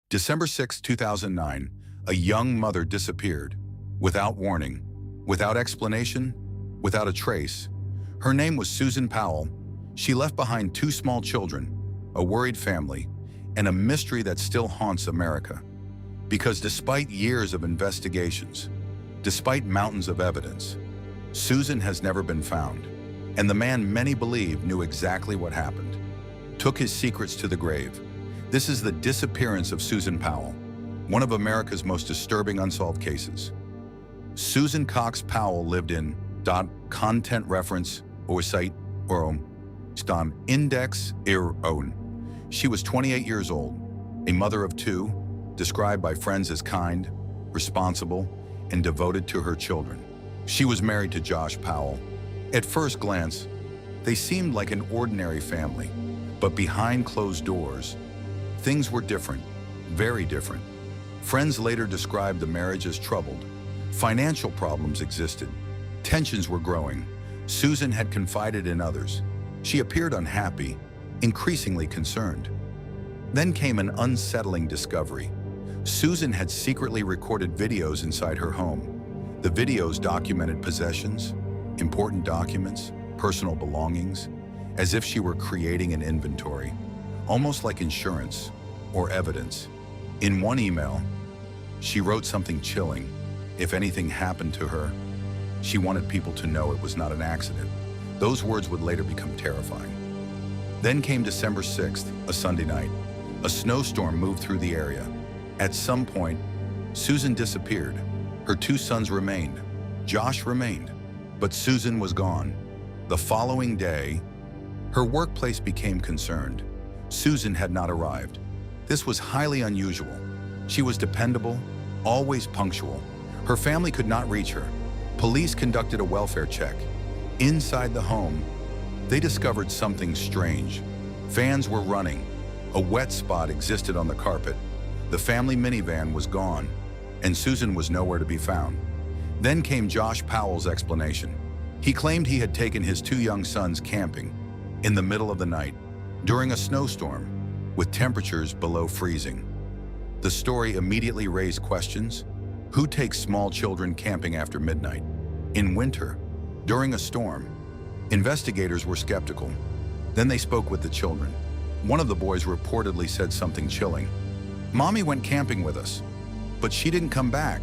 December 6, 2009, a young mother disappeared, without warning, without explanation, without a trace. Her name was Susan Powell. She left behind 2 small children, a worried family, and a mystery that still haunts America. Because despite years of investigations, despite mountains of evidence, Susan has never been found, and the man many believe knew exactly what happened, took his secrets to the grave. This is the disappearance of Susan Powell, one of America's most disturbing unsolved cases. Susan Cox Powell lived in content reference or site or index own. She was 28 years old, a mother of 2, described by friends as kind, responsible, and devoted to her children. She was married to Josh Powell. At first glance, they seemed like an ordinary family, but behind closed doors, things were different, very different. Friends later described the marriage as troubled. Financial problems existed. Tensions were growing. Susan had confided in others. She appeared unhappy, increasingly concerned. Then came an unsettling discovery. Susan had secretly recorded videos inside her home. The videos documented possessions, important documents, personal belongings, as if she were creating an inventory, almost like insurance or evidence. In one email, she wrote something chilling. If anything happened to her, she wanted people to know it was not an accident. Those words would later become terrifying. Then came December 6th, a Sunday night. A snowstorm moved through the area. At some point, Susan disappeared. Her 2 sons remained. Josh remained, but Susan was gone. The following day, her workplace became concerned. Susan had not arrived. This was highly unusual. She was dependable, always punctual. Her family could not reach her. Police conducted a welfare check. Inside the home, they discovered something strange. Fans were running. A wet spot existed on the carpet. The family minivan was gone, and Susan was nowhere to be found. Then came Josh Powell's explanation. He claimed he had taken his 2 young sons camping in the middle of the night during a snowstorm with temperatures below freezing. The story immediately raised questions. Who takes small children camping after midnight? In winter, during a storm? Investigators were skeptical. Then they spoke with the children. One of the boys reportedly said something chilling. "Mommy went camping with us, but she didn't come back."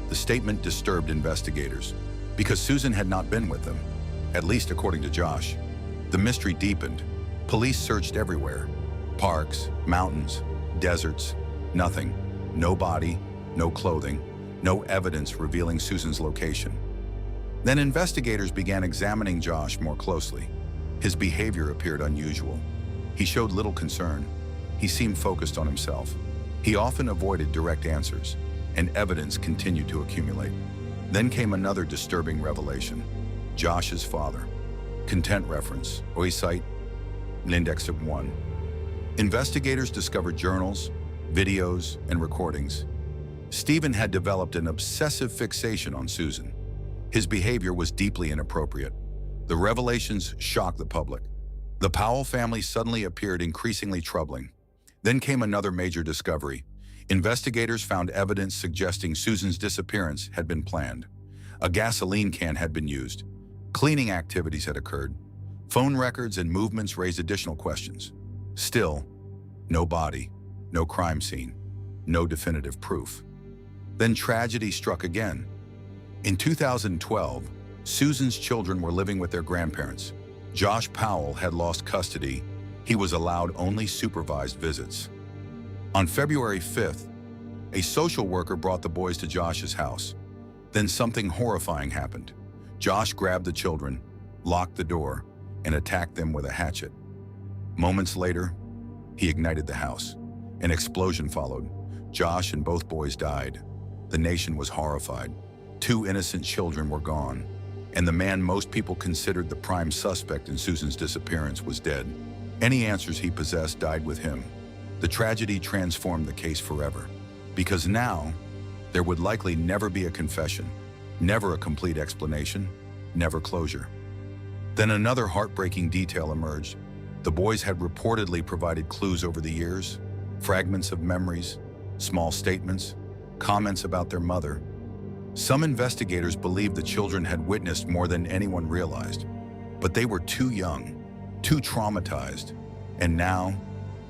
The statement disturbed investigators because Susan had not been with them, at least according to Josh. The mystery deepened. Police searched everywhere. Parks, mountains, deserts, nothing. No body, no clothing, no evidence revealing Susan's location. Then investigators began examining Josh more closely. His behavior appeared unusual. He showed little concern. He seemed focused on himself. He often avoided direct answers, and evidence continued to accumulate. Then came another disturbing revelation. Josh's father. Content reference, site, an index of 1. Investigators discovered journals, videos, and recordings. Stephen had developed an obsessive fixation on Susan. His behavior was deeply inappropriate. The revelations shocked the public. The Powell family suddenly appeared increasingly troubling. Then came another major discovery. Investigators found evidence suggesting Susan's disappearance had been planned. A gasoline can had been used. Cleaning activities had occurred. Phone records and movements raised additional questions. Still, no body, no crime scene, no definitive proof. Then tragedy struck again. In 2012, Susan's children were living with their grandparents. Josh Powell had lost custody. He was allowed only supervised visits. On February 5th, a social worker brought the boys to Josh's house. Then something horrifying happened. Josh grabbed the children, locked the door, and attacked them with a hatchet. Moments later, he ignited the house. An explosion followed. Josh and both boys died. The nation was horrified. 2 innocent children were gone, and the man most people considered the prime suspect in Susan's disappearance was dead. Any answers he possessed died with him. The tragedy transformed the case forever, because now there would likely never be a confession, never a complete explanation, never closure. Then another heartbreaking detail emerged. The boys had reportedly provided clues over the years, fragments of memories, small statements, comments about their mother. Some investigators believed the children had witnessed more than anyone realized, but they were too young, too traumatized, and now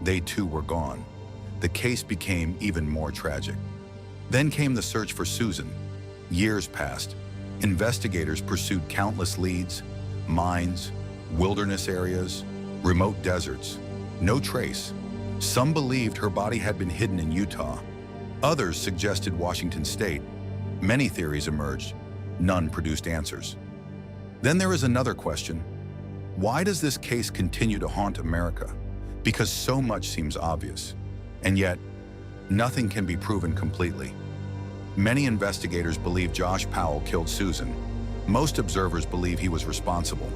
they too were gone. The case became even more tragic. Then came the search for Susan. Years passed. Investigators pursued countless leads, mines, wilderness areas, remote deserts. No trace. Some believed her body had been hidden in Utah. Others suggested Washington State. Many theories emerged. None produced answers. Then there is another question. Why does this case continue to haunt America? Because so much seems obvious. And yet, nothing can be proven completely. Many investigators believe Josh Powell killed Susan. Most observers believe he was responsible.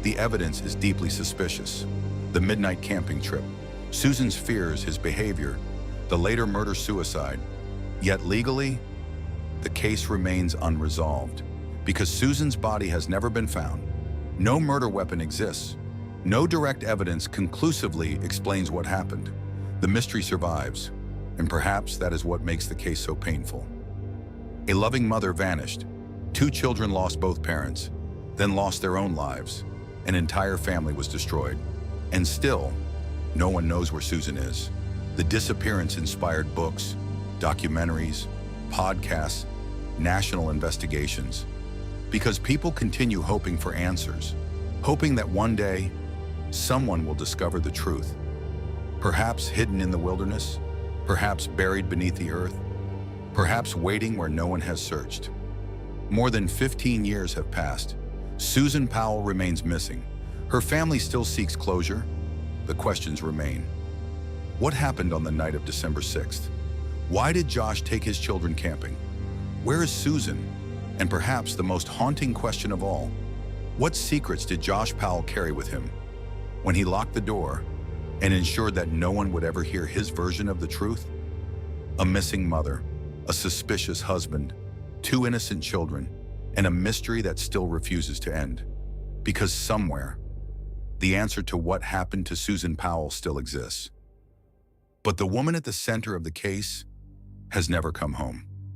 The evidence is deeply suspicious. The midnight camping trip, Susan's fears, his behavior, the later murder-suicide. Yet legally, the case remains unresolved because Susan's body has never been found. No murder weapon exists. No direct evidence conclusively explains what happened. The mystery survives, and perhaps that is what makes the case so painful. A loving mother vanished. 2 children lost both parents, then lost their own lives. An entire family was destroyed. And still, no one knows where Susan is. The Disappearance inspired books, documentaries, podcasts, national investigations, because people continue hoping for answers, hoping that one day, someone will discover the truth. Perhaps hidden in the wilderness, perhaps buried beneath the earth, perhaps waiting where no one has searched. More than 15 years have passed. Susan Powell remains missing. Her family still seeks closure. The questions remain. What happened on the night of December 6th? Why did Josh take his children camping? Where is Susan? And perhaps the most haunting question of all, what secrets did Josh Powell carry with him when he locked the door and ensured that no one would ever hear his version of the truth? A missing mother, a suspicious husband, 2 innocent children, and a mystery that still refuses to end. Because somewhere, the answer to what happened to Susan Powell still exists. But the woman at the center of the case has never come home.